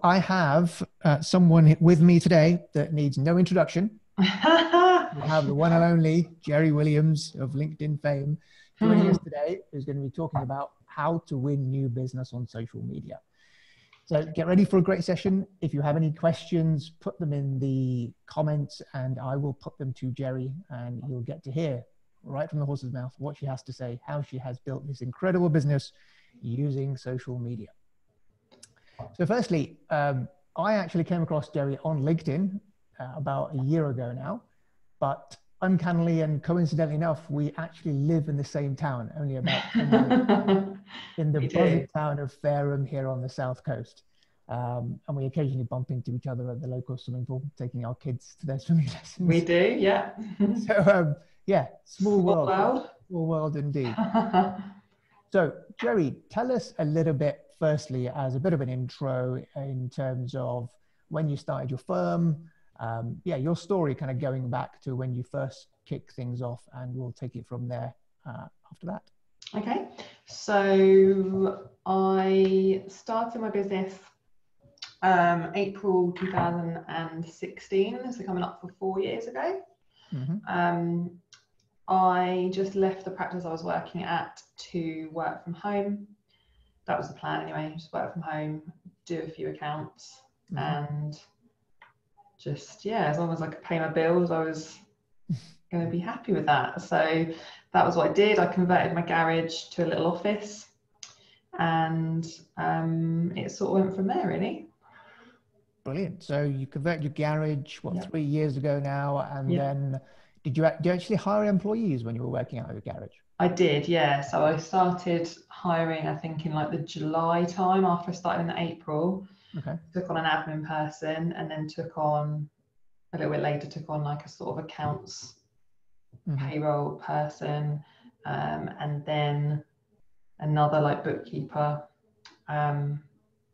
I have someone with me today that needs no introduction. We have the one and only Jeri Williams of LinkedIn fame joining us today, who's going to be talking about how to win new business on social media. So get ready for a great session. If you have any questions, put them in the comments and I will put them to Jeri, and you'll get to hear right from the horse's mouth what she has to say, how she has built this incredible business using social media. So firstly, I actually came across Jeri on LinkedIn about a year ago now, but uncannily and coincidentally enough, we actually live in the same town, only about 10 minutes in the buzzing town of Fareham here on the south coast. And we occasionally bump into each other at the local swimming pool, taking our kids to their swimming lessons. We do, yeah. So yeah, small world indeed. So Jeri, tell us a little bit, firstly, as a bit of an intro in terms of when you started your firm, your story kind of going back to when you first kicked things off, and we'll take it from there after that. Okay, so I started my business April 2016, so coming up for 4 years ago. I just left the practice I was working at to work from home. That was the plan anyway, just work from home, do a few accounts, and just, as long as I could pay my bills, I was going to be happy with that. So that was what I did. I converted my garage to a little office, and it sort of went from there, really. Brilliant. So you converted your garage, 3 years ago now, and then did you actually hire employees when you were working out of your garage? I did, yeah. So I started hiring, I think, in like the July time after I started in April. Okay. Took on an admin person, and then took on, a little bit later, took on like a sort of accounts payroll person, and then another like bookkeeper. And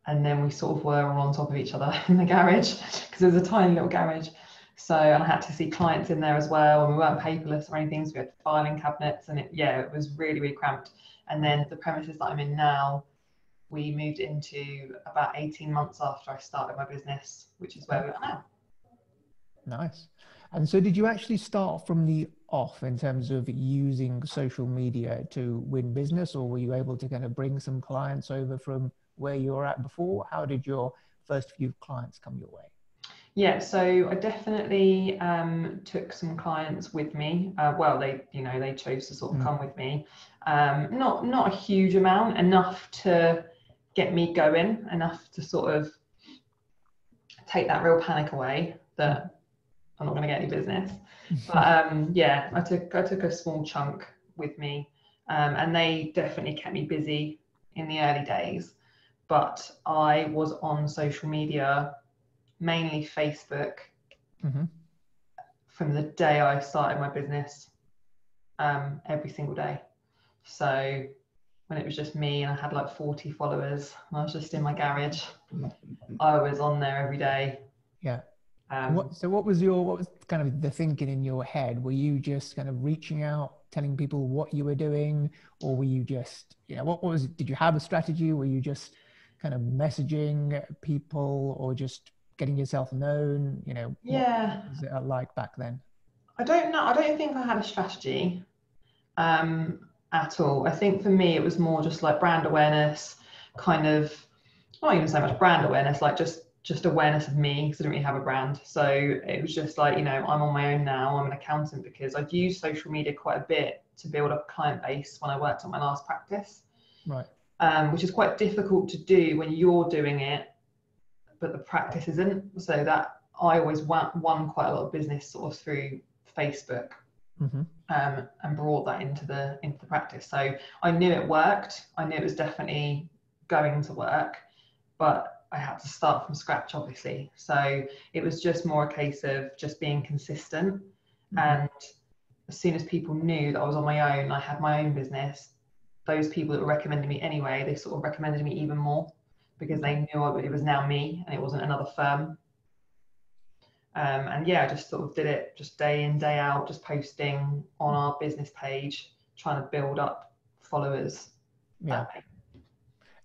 then we sort of were all on top of each other in the garage, because it was a tiny little garage. So, and I had to see clients in there as well, and we weren't paperless or anything, so we had filing cabinets, and it was really, really cramped. And then the premises that I'm in now, we moved into about 18 months after I started my business, which is where we are now. Nice. And so did you actually start from the off in terms of using social media to win business, or were you able to kind of bring some clients over from where you were at before? How did your first few clients come your way? Yeah, so I definitely took some clients with me. Well, they chose to sort of come with me. Not a huge amount, enough to get me going, enough to sort of take that real panic away that I'm not going to get any business. But I took a small chunk with me, and they definitely kept me busy in the early days. But I was on social media, mainly Facebook, from the day I started my business, every single day. So when it was just me and I had like 40 followers and I was just in my garage, I was on there every day. Yeah. What was kind of the thinking in your head? Were you just kind of reaching out, telling people what you were doing, or were you just, did you have a strategy? Were you just kind of messaging people, or just getting yourself known? What was it like back then? I don't know. I don't think I had a strategy at all. I think for me, it was more just like brand awareness, kind of, not even so much brand awareness, like just awareness of me, because I didn't really have a brand. So it was just like, I'm on my own now. I'm an accountant, because I'd used social media quite a bit to build up a client base when I worked at my last practice. Right. Which is quite difficult to do when you're doing it, but the practice isn't. So that I always won quite a lot of business sort of through Facebook, and brought that into the practice. So I knew it worked. I knew it was definitely going to work, but I had to start from scratch, obviously. So it was just more a case of just being consistent. And as soon as people knew that I was on my own, I had my own business, those people that were recommending me anyway, they sort of recommended me even more, because they knew it was now me and it wasn't another firm. I just sort of did it just day in, day out, just posting on our business page, trying to build up followers. Yeah.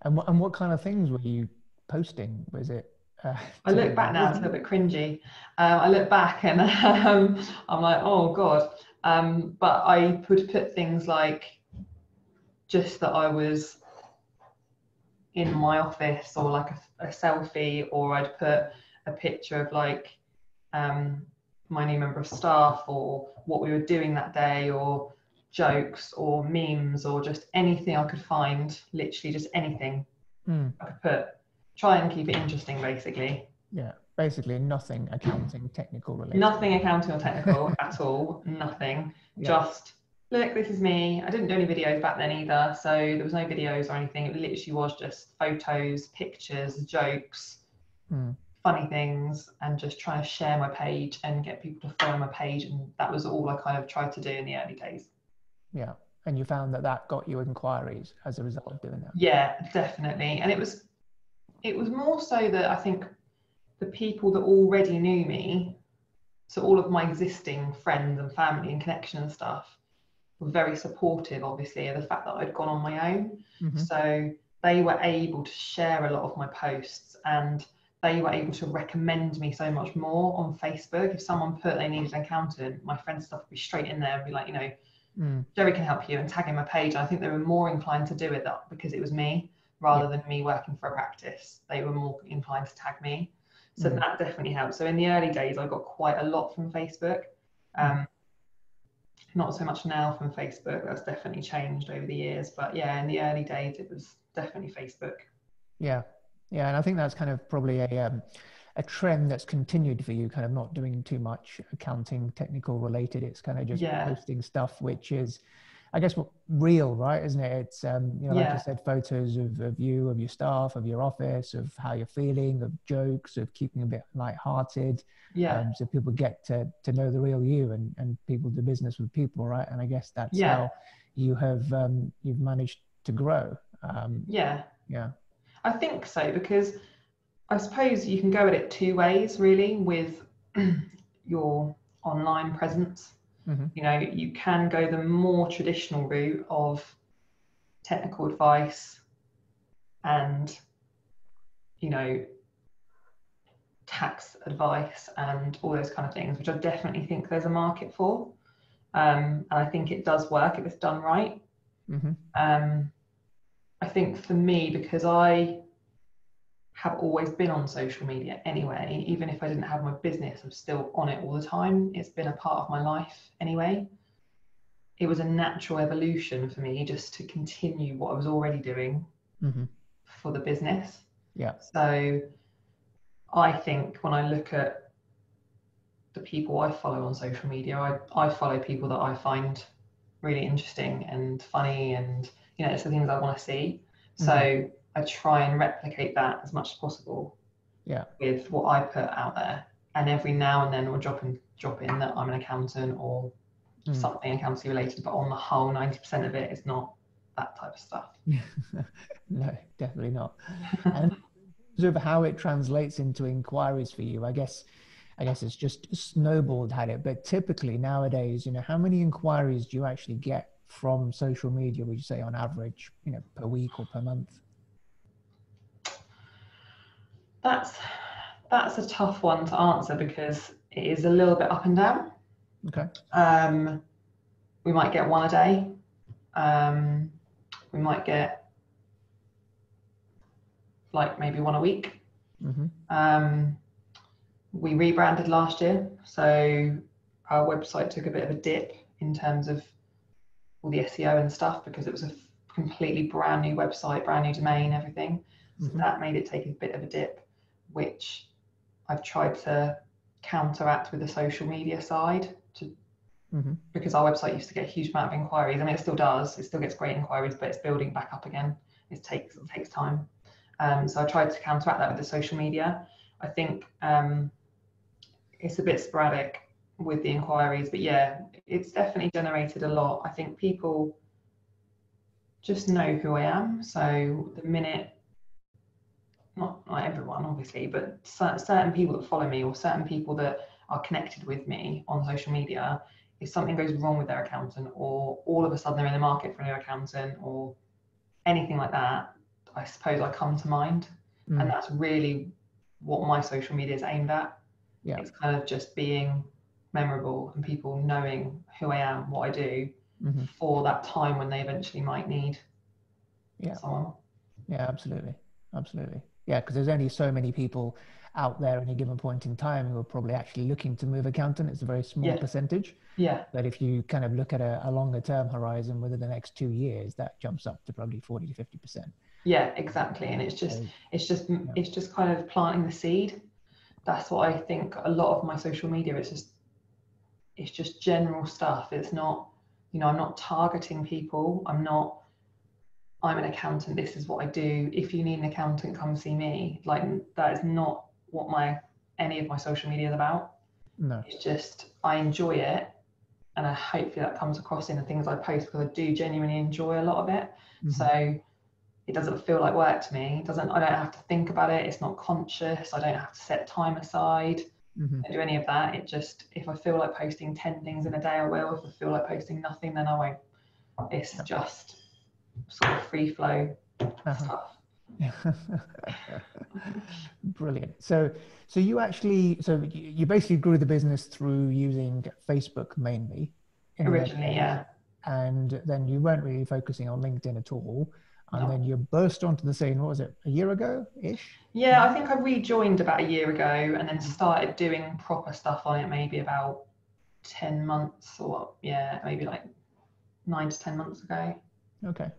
And what kind of things were you posting? Was it I look back now, it's a little bit cringy. I look back and I'm like, oh God. But I would put things like just that I was in my office, or like a selfie, or I'd put a picture of like my new member of staff, or what we were doing that day, or jokes or memes, or just anything I could find, literally just anything I could put. Try and keep it interesting, basically. Yeah, basically nothing accounting technical related. Nothing accounting or technical at all, nothing. Yeah. Just, look, this is me. I didn't do any videos back then either, so there was no videos or anything. It literally was just photos, pictures, jokes, funny things, and just trying to share my page and get people to follow my page. And that was all I kind of tried to do in the early days. Yeah, and you found that that got you inquiries as a result of doing that? Yeah, definitely. And it was more so that I think the people that already knew me, so all of my existing friends and family and connection and stuff, were very supportive, obviously, of the fact that I'd gone on my own. So they were able to share a lot of my posts, and they were able to recommend me so much more on Facebook. If someone put they needed an accountant, my friend's stuff would be straight in there and be like, you know, Jeri can help you, and tag in my page. And I think they were more inclined to do it because it was me, rather than me working for a practice. They were more inclined to tag me. So that definitely helped. So in the early days, I got quite a lot from Facebook. Not so much now from Facebook. That's definitely changed over the years. But yeah, in the early days, it was definitely Facebook. Yeah. Yeah. And I think that's kind of probably a trend that's continued for you, kind of not doing too much accounting technical related. It's kind of just posting stuff, which is, I guess, real, right? Isn't it? It's, you know, like you said, photos of you, of your staff, of your office, of how you're feeling, of jokes, of keeping a bit lighthearted. Yeah. So people get to know the real you, and people do business with people, right? And I guess that's how you have, you've managed to grow. Yeah. I think so, because I suppose you can go at it two ways, really, with your online presence. You know, you can go the more traditional route of technical advice and, you know, tax advice and all those kind of things, which I definitely think there's a market for. And I think it does work if it's done right. I think for me, because I have always been on social media anyway, even if I didn't have my business, I'm still on it all the time. It's been a part of my life anyway. It was a natural evolution for me just to continue what I was already doing for the business. Yeah. So I think when I look at the people I follow on social media, I follow people that I find really interesting and funny, and, you know, it's the things I want to see. So I try and replicate that as much as possible with what I put out there. And every now and then we'll drop in that I'm an accountant or something accountancy related, but on the whole, 90% of it is not that type of stuff. No, definitely not. And in terms of how it translates into inquiries for you, I guess it's just snowballed, had it. But typically nowadays, you know, how many inquiries do you actually get from social media, would you say, on average, you know, per week or per month? That's a tough one to answer, because it is a little bit up and down. Okay. We might get one a day. We might get like maybe one a week. We rebranded last year, so our website took a bit of a dip in terms of all the SEO and stuff, because it was a completely brand new website, brand new domain, everything. So that made it take a bit of a dip, which I've tried to counteract with the social media side, because our website used to get a huge amount of inquiries. I mean, it still does. It still gets great inquiries, but it's building back up again. It takes time. So I tried to counteract that with the social media. I think it's a bit sporadic with the inquiries, but yeah, it's definitely generated a lot. I think people just know who I am. So the minute, not everyone obviously, but certain people that follow me, or certain people that are connected with me on social media, if something goes wrong with their accountant, or all of a sudden they're in the market for a new accountant or anything like that, I suppose I come to mind. And that's really what my social media is aimed at. Yeah. It's kind of just being memorable and people knowing who I am, what I do, for that time when they eventually might need someone. Yeah, absolutely. Absolutely. Yeah, because there's only so many people out there at any given point in time who are probably actually looking to move accountant. It's a very small percentage. Yeah. But if you kind of look at a longer term horizon within the next 2 years, that jumps up to probably 40 to 50%. Yeah, exactly. And it's just kind of planting the seed. That's what I think. A lot of my social media, it's just general stuff. It's not, I'm not targeting people. I'm an accountant, this is what I do. If you need an accountant, come see me. Like, that is not what any of my social media is about. No. It's just, I enjoy it. And I hopefully that comes across in the things I post, because I do genuinely enjoy a lot of it. So it doesn't feel like work to me. I don't have to think about it. It's not conscious. I don't have to set time aside. I don't do any of that. It just, if I feel like posting 10 things in a day, I will. If I feel like posting nothing, then I won't. It's just sort of free flow stuff. Brilliant. So you basically grew the business through using Facebook mainly originally, yeah, and then you weren't really focusing on LinkedIn at all, and then you burst onto the scene, what was it, a year ago ish? Yeah, I think I rejoined about a year ago and then started doing proper stuff on it maybe about 10 months or maybe like 9 to 10 months ago. Okay.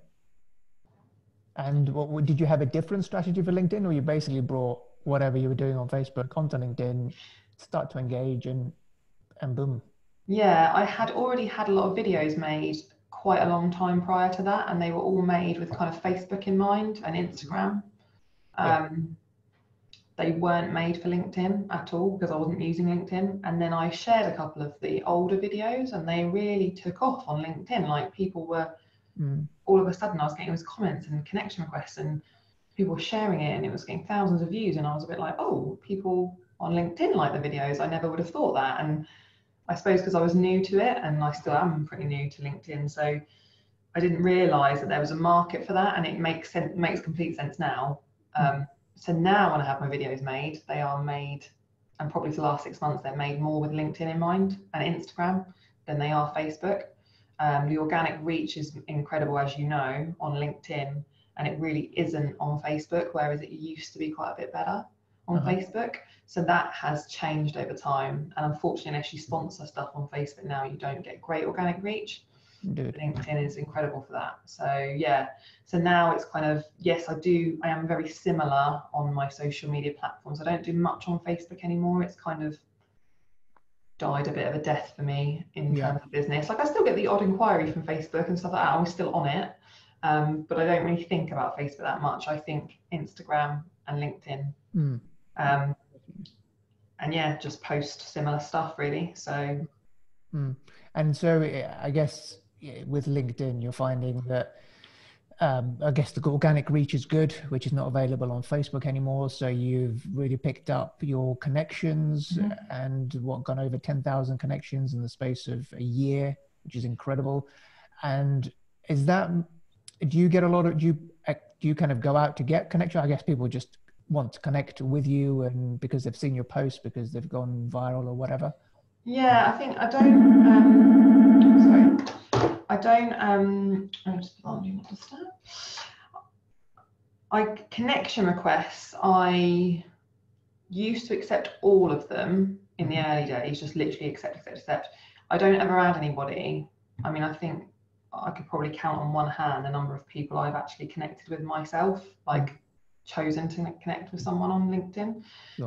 And what did you have a different strategy for LinkedIn, or you basically brought whatever you were doing on Facebook onto LinkedIn, start to engage, and boom? Yeah, I had already had a lot of videos made quite a long time prior to that, and they were all made with kind of Facebook in mind and Instagram. They weren't made for LinkedIn at all because I wasn't using LinkedIn. And then I shared a couple of the older videos and they really took off on LinkedIn. Like, people were all of a sudden, I was getting those comments and connection requests and people were sharing it and it was getting thousands of views. And I was a bit like, oh, people on LinkedIn like the videos. I never would have thought that. And I suppose because I was new to it, and I still am pretty new to LinkedIn, so I didn't realize that there was a market for that, and it makes complete sense now. So now when I have my videos made, they are made, and probably for the last 6 months, they're made more with LinkedIn in mind and Instagram than they are Facebook. The organic reach is incredible, as you know, on LinkedIn, and it really isn't on Facebook, whereas it used to be quite a bit better on Facebook. So that has changed over time. And unfortunately, unless you sponsor stuff on Facebook now, you don't get great organic reach. Dude. LinkedIn is incredible for that. So yeah, so now it's kind of, yes, I am very similar on my social media platforms. I don't do much on Facebook anymore. It's kind of died a bit of a death for me in terms of business. Like, I still get the odd inquiry from Facebook and stuff like that. I'm still on it. But I don't really think about Facebook that much. I think Instagram and LinkedIn. And yeah, just post similar stuff really. So. And so I guess with LinkedIn, you're finding that I guess the organic reach is good, which is not available on Facebook anymore. So you've really picked up your connections and gone over 10,000 connections in the space of a year, which is incredible. And do you get a lot of, do you kind of go out to get connection? I guess people just want to connect with you and because they've seen your posts, because they've gone viral or whatever. Yeah, I think I connection requests, I used to accept all of them in the early days, just literally accept. I don't ever add anybody. I mean, I think I could probably count on one hand the number of people I've actually connected with myself, like chosen to connect with someone on LinkedIn.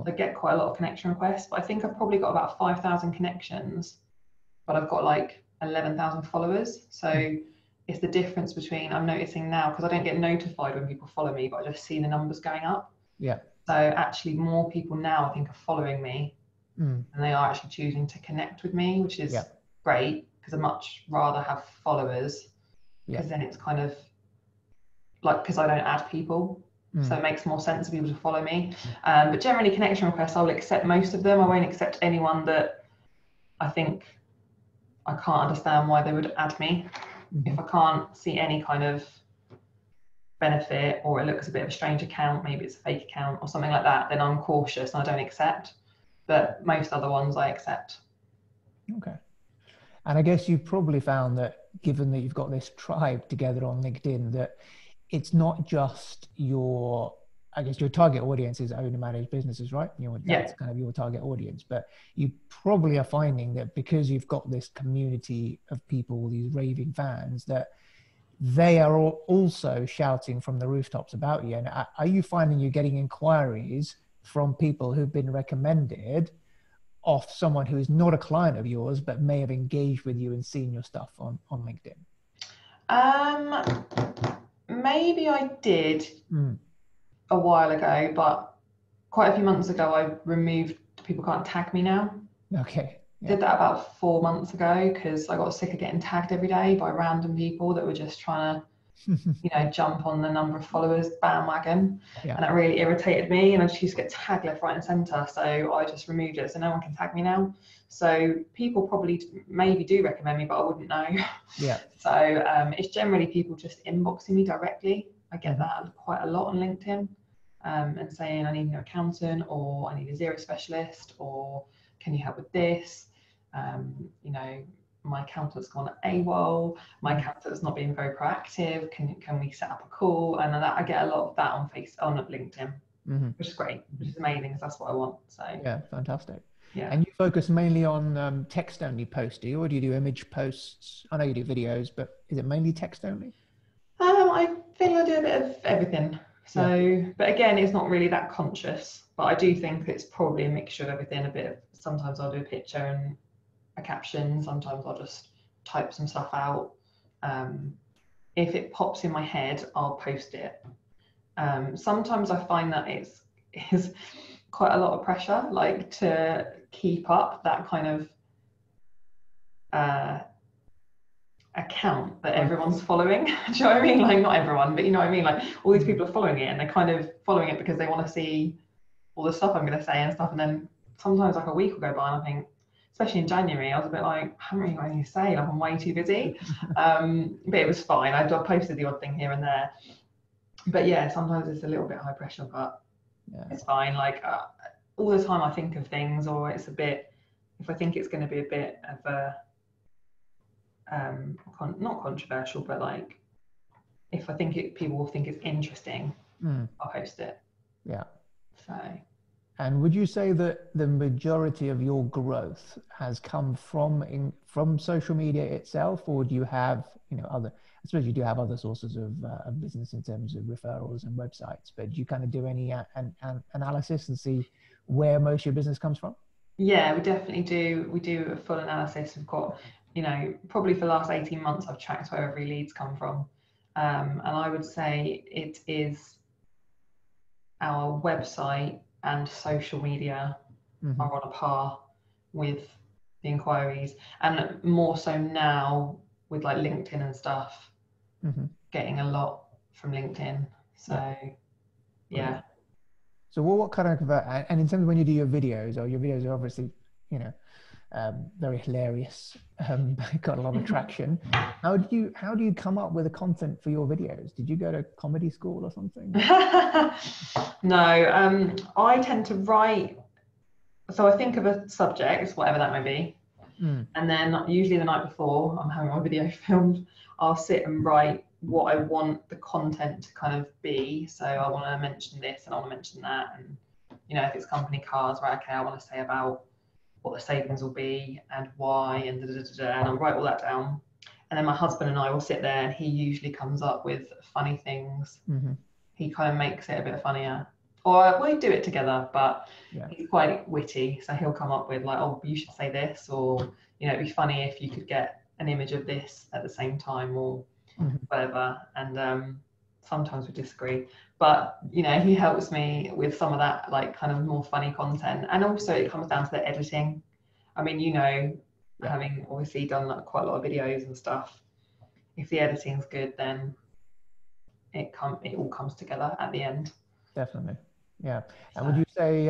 I get quite a lot of connection requests, but I think I've probably got about 5,000 connections, but I've got like 11,000 followers. So it's the difference between, I'm noticing now, because I don't get notified when people follow me, but I just see the numbers going up. Yeah. So actually more people now I think are following me and they are actually choosing to connect with me, which is great, because I'd much rather have followers, because then it's kind of like, because I don't add people. So it makes more sense for people to follow me. But generally connection requests, I will accept most of them. I won't accept anyone that I think I can't understand why they would add me. If I can't see any kind of benefit, or it looks a bit of a strange account, maybe it's a fake account or something like that, then I'm cautious and I don't accept. But most other ones I accept. Okay. And I guess you've probably found that, given that you've got this tribe together on LinkedIn, that it's not just your, I guess your target audience is owner managed businesses, right? That's kind of your target audience. But you probably are finding that because you've got this community of people, these raving fans, that they are also shouting from the rooftops about you. And are you finding you're getting inquiries from people who've been recommended off someone who is not a client of yours, but may have engaged with you and seen your stuff on LinkedIn? Maybe I did a while ago, but quite a few months ago, I removed people can't tag me now. Okay. Yeah. Did that about 4 months ago because I got sick of getting tagged every day by random people that were just trying to, jump on the number of followers bandwagon. Yeah. And that really irritated me, and I just used to get tagged left, right, and centre. So I just removed it, so no one can tag me now. So people probably maybe do recommend me, but I wouldn't know. Yeah. So it's generally people just inboxing me directly. I get that quite a lot on LinkedIn, and saying I need an accountant, or I need a zero specialist, or can you help with this? My accountant's gone AWOL, my accountant's not being very proactive, can we set up a call? And I get a lot of that on LinkedIn, which is great, which is amazing, because that's what I want. So yeah, fantastic. Yeah. And you focus mainly on text only posts, do you, or do you do image posts? I know you do videos, but is it mainly text only? I think I do a bit of everything. So, yeah. But again, it's not really that conscious, but I do think it's probably a mixture of everything. Sometimes I'll do a picture and a caption, sometimes I'll just type some stuff out. If it pops in my head, I'll post it. Sometimes I find that it's quite a lot of pressure, like to keep up that kind of account that everyone's following. Do you know what I mean? Like, not everyone, but you know what I mean? Like, all these people are following it, and they're kind of following it because they want to see all the stuff I'm going to say and stuff. And then sometimes like a week will go by and I think, especially in January, I was a bit like, I haven't really got anything to say, like I'm way too busy. But it was fine. I posted the odd thing here and there. But yeah, sometimes it's a little bit high pressure, but yeah, it's fine. Like all the time I think of things, or it's a bit, if I think it's going to be a bit of a, not controversial, but like, if I think people will think it's interesting, I'll post it. Yeah. So. And would you say that the majority of your growth has come from social media itself, or do you have, other, I suppose you do have other sources of business in terms of referrals and websites, but do you kind of do any analysis and see where most of your business comes from? Yeah, we definitely do. We do a full analysis. We've got, probably for the last 18 months, I've tracked where every lead's come from. And I would say it is our website and social media are on a par with the inquiries, and more so now with like LinkedIn and stuff, getting a lot from LinkedIn. So yeah. So what kind of, and in terms of when you do your videos are obviously, very hilarious, got a lot of traction. How do you come up with the content for your videos? Did you go to comedy school or something? No, I tend to write, so I think of a subject, whatever that may be, and then usually the night before I'm having my video filmed, I'll sit and write what I want the content to kind of be. So I want to mention this and I want to mention that, and if it's company cars, right, okay, I want to say about what the savings will be and why, and and I'll write all that down. And then my husband and I will sit there, and he usually comes up with funny things. He kind of makes it a bit funnier, or we do it together, but he's quite witty, so he'll come up with like, oh, you should say this, or it'd be funny if you could get an image of this at the same time, or whatever. And sometimes we disagree, but he helps me with some of that, like kind of more funny content. And also it comes down to the editing. I mean, having obviously done like quite a lot of videos and stuff, if the editing's good, then it all comes together at the end. Definitely. Yeah. And would you say,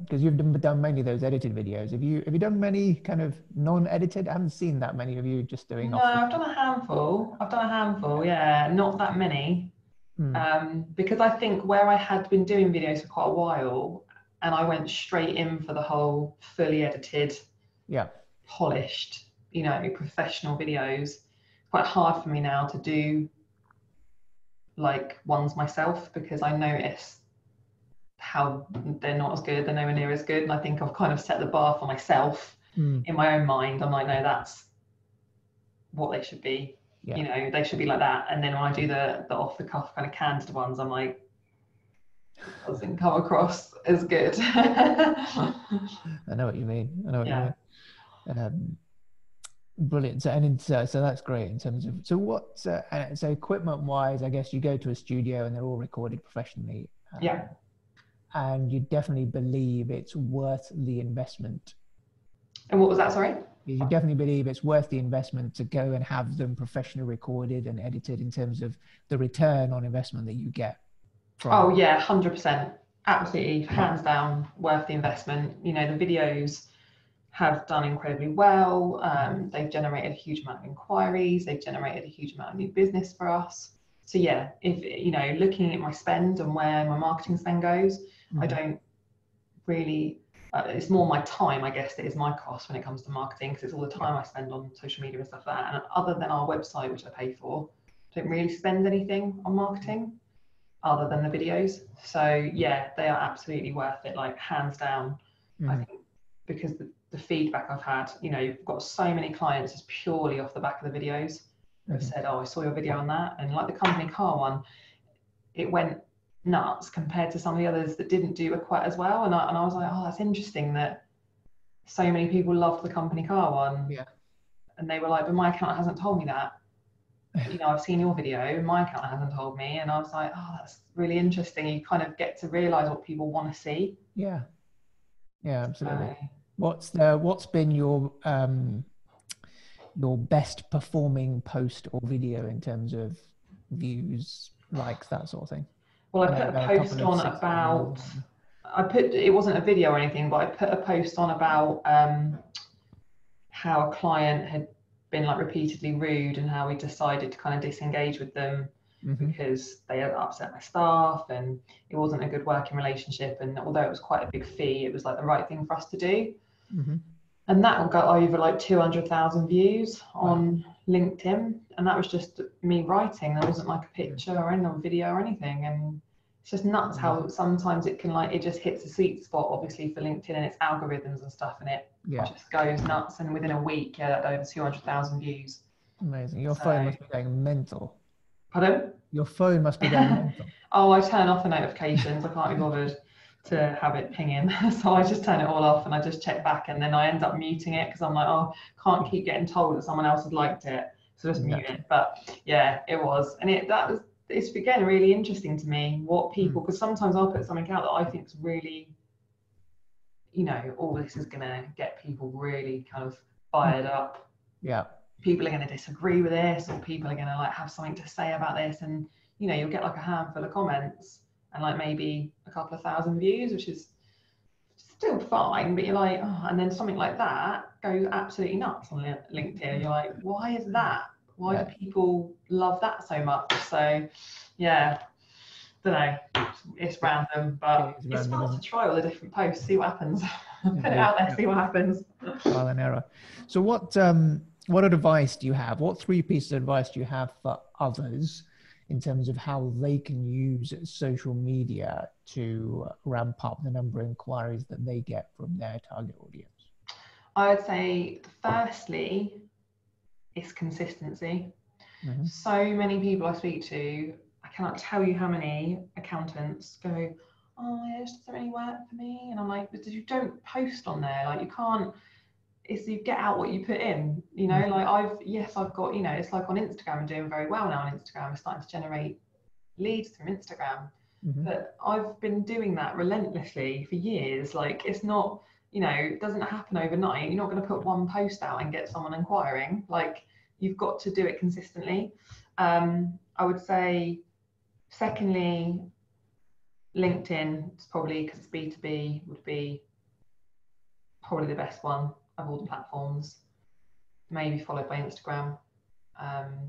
because you've done mainly those edited videos, have you done many kind of non-edited? I haven't seen that many of you just doing. No, I've done a handful. Yeah, not that many. Because I think where I had been doing videos for quite a while and I went straight in for the whole fully edited, polished, you know, professional videos, it's quite hard for me now to do like ones myself, because I notice how they're not as good, they're nowhere near as good, and I think I've kind of set the bar for myself in my own mind. I'm like, no, that's what they should be. You know, they should be like that. And then when I do the off the cuff kind of canned ones, I'm like, doesn't come across as good. I know what you mean. I know what you mean. Brilliant. So that's great in terms of, so what, so equipment wise, I guess you go to a studio and they're all recorded professionally. And you definitely believe it's worth the investment. And what was that, sorry? You definitely believe it's worth the investment to go and have them professionally recorded and edited in terms of the return on investment that you get. Oh yeah, 100%. Absolutely, hands down, worth the investment. You know, the videos have done incredibly well. They've generated a huge amount of inquiries. They've generated a huge amount of new business for us. So yeah, if, you know, looking at my spend and where my marketing spend goes, I don't really, it's more my time, I guess, that is my cost when it comes to marketing, because it's all the time I spend on social media and stuff like that. And other than our website, which I pay for, I don't really spend anything on marketing other than the videos. So yeah, they are absolutely worth it, like hands down. I think because the feedback I've had, you know, you've got so many clients just purely off the back of the videos who have said, oh, I saw your video on that. And like the company car one, it went nuts compared to some of the others that didn't do it quite as well. And I was like, oh, that's interesting that so many people loved the company car one. And they were like, but my account hasn't told me that. You know, I've seen your video, my account hasn't told me. And I was like, oh, that's really interesting. You kind of get to realize what people want to see. Yeah, absolutely. What's been your best performing post or video in terms of views, likes, that sort of thing? Well, I put a post on about, it wasn't a video or anything, but I put a post on about how a client had been like repeatedly rude and how we decided to kind of disengage with them because they had upset my staff and it wasn't a good working relationship. And although it was quite a big fee, it was like the right thing for us to do. And that got over like 200,000 views on LinkedIn. And that was just me writing. There wasn't like a picture or any video or anything. And it's just nuts how sometimes it can, like, it just hits a sweet spot, obviously, for LinkedIn and its algorithms and stuff. And it just goes nuts. And within a week, that over 200,000 views. Amazing. Your phone must be going mental. Pardon? Your phone must be going mental. Oh, I turn off the notifications. I can't be bothered to have it pinging. So I just turn it all off and I just check back, and then I end up muting it because I'm like, oh, can't keep getting told that someone else has liked it. So just mute it. But yeah, it was. And it's again really interesting to me what people, because sometimes I'll put something out that I think is really, you know, all this is going to get people really kind of fired up. People are going to disagree with this, or people are going to like have something to say about this, and you know, you'll get like a handful of comments and like maybe a couple of thousand views, which is still fine, but you're like, oh, and then something like that goes absolutely nuts on LinkedIn. You're like, why is that? Why do people love that so much? So yeah, don't know, it's random, but it's fun to try all the different posts, see what happens. Put it out there, see what happens. Trial and error. So what advice do you have? What 3 pieces of advice do you have for others in terms of how they can use social media to ramp up the number of inquiries that they get from their target audience? I would say, firstly, it's consistency. So many people I speak to, I cannot tell you how many accountants go, oh, yeah, this doesn't really work for me. And I'm like, but you don't post on there. Like, you can't, you get out what you put in, you know, like I've got, you know, it's like on Instagram, I'm doing very well now on Instagram. I'm starting to generate leads from Instagram, but I've been doing that relentlessly for years. Like, it's not, you know, it doesn't happen overnight. You're not going to put one post out and get someone inquiring. Like, you've got to do it consistently. I would say, secondly, LinkedIn, it's probably, because it's B2B, would be probably the best one of all the platforms, maybe followed by Instagram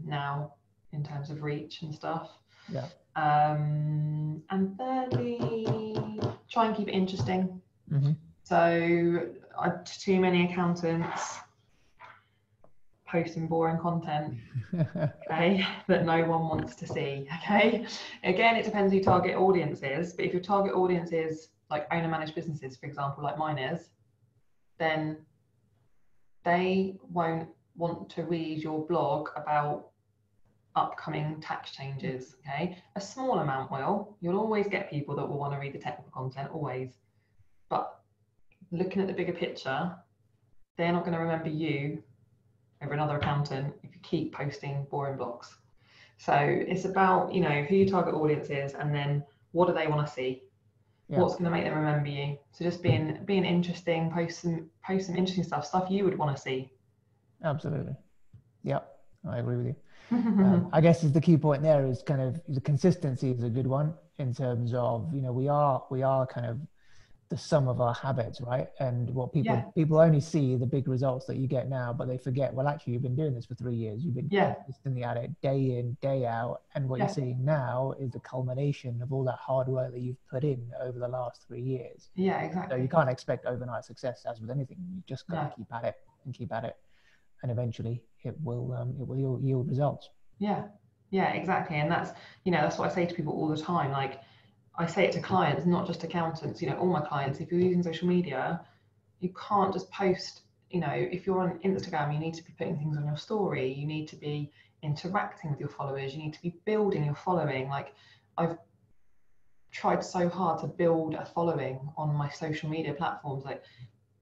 now in terms of reach and stuff. Yeah. And thirdly, try and keep it interesting. Mm-hmm. So too many accountants posting boring content, okay, that no one wants to see, okay. Again, it depends who your target audience is, but if your target audience is like owner managed businesses, for example, like mine is, then they won't want to read your blog about upcoming tax changes, okay. A small amount will. You'll always get people that will want to read the technical content, always, but looking at the bigger picture, they're not going to remember you over another accountant if you keep posting boring blogs. So it's about, you know, who your target audience is, and then what do they want to see? Yeah. What's going to make them remember you? So just being interesting, post some interesting stuff you would want to see. Absolutely. Yep, I agree with you. I guess the key point there is kind of the consistency is a good one in terms of, you know, we are kind of the sum of our habits, right? And what people only see the big results that you get now, but they forget, well, actually, you've been doing this for 3 years. You've been consistently at it day in, day out. And what you're seeing now is the culmination of all that hard work that you've put in over the last 3 years. Yeah, exactly. So you can't expect overnight success, as with anything. You just got to keep at it and keep at it. And eventually it will yield results. Yeah, exactly. And that's, you know, that's what I say to people all the time. Like, I say it to clients, not just accountants, you know, all my clients, if you're using social media, you can't just post, you know, if you're on Instagram, you need to be putting things on your story, you need to be interacting with your followers, you need to be building your following. Like, I've tried so hard to build a following on my social media platforms. Like,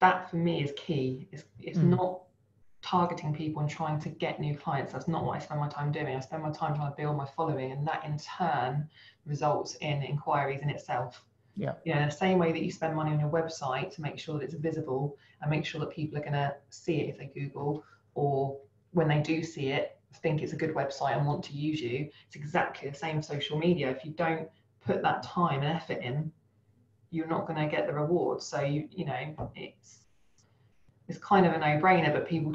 that for me is key. It's not targeting people and trying to get new clients. That's not what I spend my time doing. I spend my time trying to build my following, and that in turn results in inquiries in itself. Yeah. You know, the same way that you spend money on your website to make sure that it's visible and make sure that people are going to see it if they Google, or when they do see it, think it's a good website and want to use you. It's exactly the same with social media. If you don't put that time and effort in, you're not going to get the rewards. So you know, it's kind of a no-brainer, but people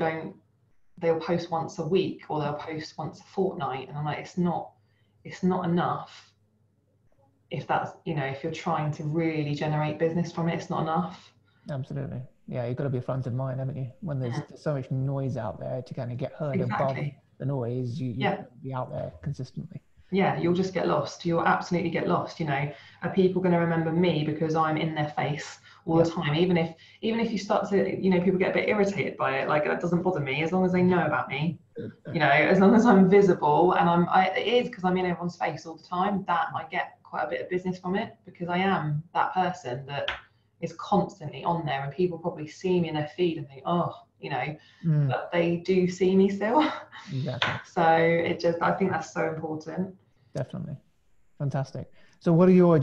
they'll post once a week or they'll post once a fortnight, and I'm like, it's not enough. If that's, you know, if you're trying to really generate business from it, it's not enough. Absolutely. Yeah, you've got to be front of mind, haven't you? When there's so much noise out there, to kind of get heard above the noise, you have to be out there consistently. Yeah, you'll just get lost. You'll absolutely get lost. You know, are people going to remember me because I'm in their face all the time? Even if you start to, you know, people get a bit irritated by it. Like, that doesn't bother me as long as they know about me. You know, as long as I'm visible, and it is because I'm in everyone's face all the time, that I get quite a bit of business from it, because I am that person that is constantly on there, and people probably see me in their feed and think, oh, you know, but they do see me still. Exactly. So I think that's so important. Definitely. Fantastic. So what are your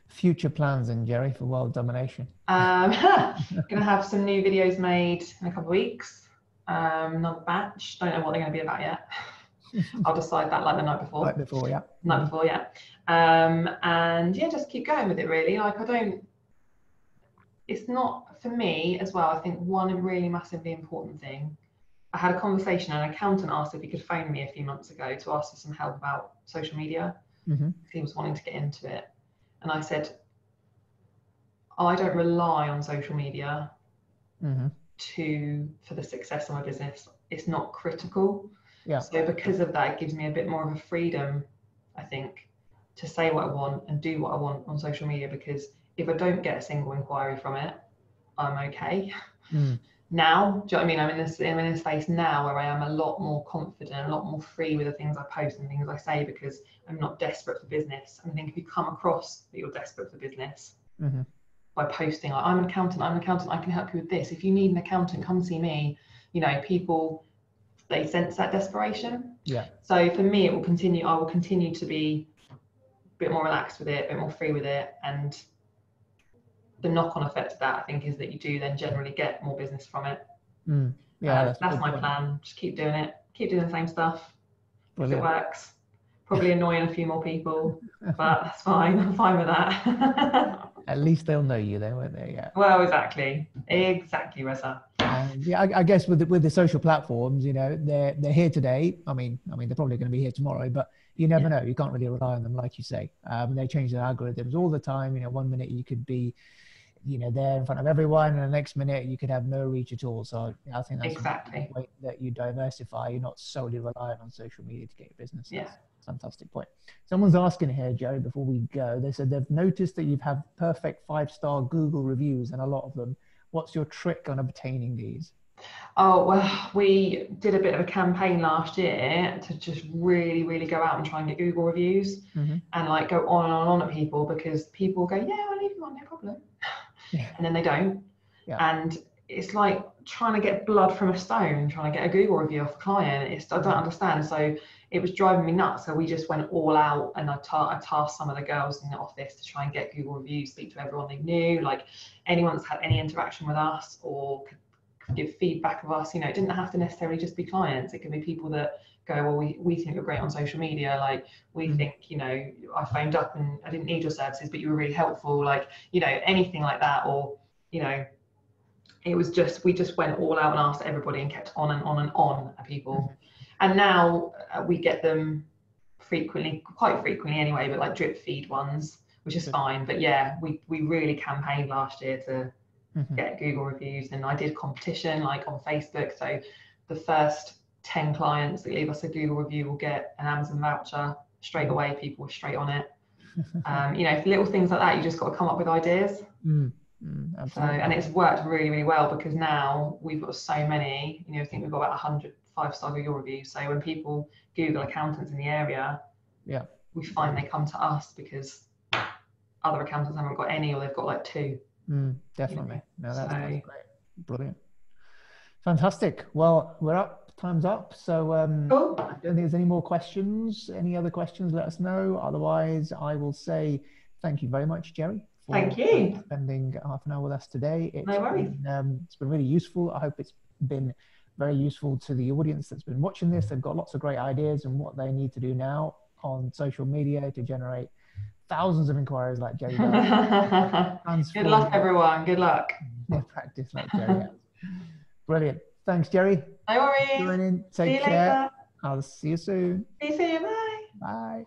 future plans in, Jeri, for world domination? Gonna have some new videos made in a couple of weeks. Another batch. Don't know what they're going to be about yet. I'll decide that like the night before. Night before, yeah. And yeah, just keep going with it, really. Like, it's not, for me as well, I think one really massively important thing, I had a conversation, an accountant asked if he could phone me a few months ago to ask for some help about social media. He was wanting to get into it. And I said, I don't rely on social media for the success of my business. It's not critical. Yeah. So because of that, it gives me a bit more of a freedom, I think, to say what I want and do what I want on social media, because if I don't get a single inquiry from it, I'm okay. Now, do you know what I mean? I'm in this space now where I am a lot more confident, a lot more free with the things I post and things I say, because I'm not desperate for business. And I think if you come across that you're desperate for business by posting, like, I'm an accountant, I can help you with this. If you need an accountant, come see me. You know, people, they sense that desperation. Yeah. So for me, I will continue to be a bit more relaxed with it, a bit more free with it. And the knock-on effect of that, I think, is that you do then generally get more business from it. Yeah, that's my plan. Just keep doing it. Keep doing the same stuff. Brilliant. If it works. Probably annoying a few more people, but that's fine. I'm fine with that. At least they'll know you then, won't they? Yeah. Well, exactly, Reza. Yeah, I guess with the social platforms, you know, they're here today. I mean, they're probably going to be here tomorrow, but you never know. You can't really rely on them, like you say. They change their algorithms all the time. You know, one minute you could be, you know, there in front of everyone, and the next minute you could have no reach at all. So I think that's exactly a way that you diversify. You're not solely reliant on social media to get your business. That's a fantastic point. Someone's asking here, Jerry, before we go, they said they've noticed that you've had perfect 5-star Google reviews, and a lot of them. What's your trick on obtaining these? Oh, well, we did a bit of a campaign last year to just really go out and try and get Google reviews and like go on and on at people, because people go, yeah, I'll leave you one, no problem. And then they don't. And it's like trying to get blood from a stone, trying to get a Google review off a client. I don't understand. So it was driving me nuts. So we just went all out, and I tasked some of the girls in the office to try and get Google reviews, speak to everyone they knew, like anyone that's had any interaction with us or could give feedback of us. You know, it didn't have to necessarily just be clients. It could be people that go, well, we think you're great on social media. Like, we think, you know, I phoned up and I didn't need your services, but you were really helpful. Like, you know, anything like that. Or, you know, it was just, we just went all out and asked everybody and kept on and on and on at people. And now we get them frequently, quite frequently anyway, but like drip feed ones, which is fine. But yeah, we really campaigned last year to get Google reviews, and I did competition like on Facebook. So the first 10 clients that leave us a Google review will get an Amazon voucher straight away. People were straight on it. You know, little things like that, you just got to come up with ideas. So, and it's worked really well, because now we've got so many, you know, I think we've got about 100 5-star Google reviews. So when people Google accountants in the area, we find they come to us because other accountants haven't got any, or they've got like 2. Definitely. No, that's great. Brilliant. Fantastic. Well, we're up. Time's up. So cool. I don't think there's any more questions. Any other questions, let us know. Otherwise, I will say thank you very much, Jeri. Thank you. Spending half an hour with us today. No worries. It's been really useful. I hope it's been very useful to the audience that's been watching this. They've got lots of great ideas and what they need to do now on social media to generate thousands of inquiries like Jeri does. Good luck, everyone. Good luck. Practice like Jeri has. Brilliant. Thanks, Jeri. No worries. Take care. Later. I'll see you soon. See you soon. Bye. Bye.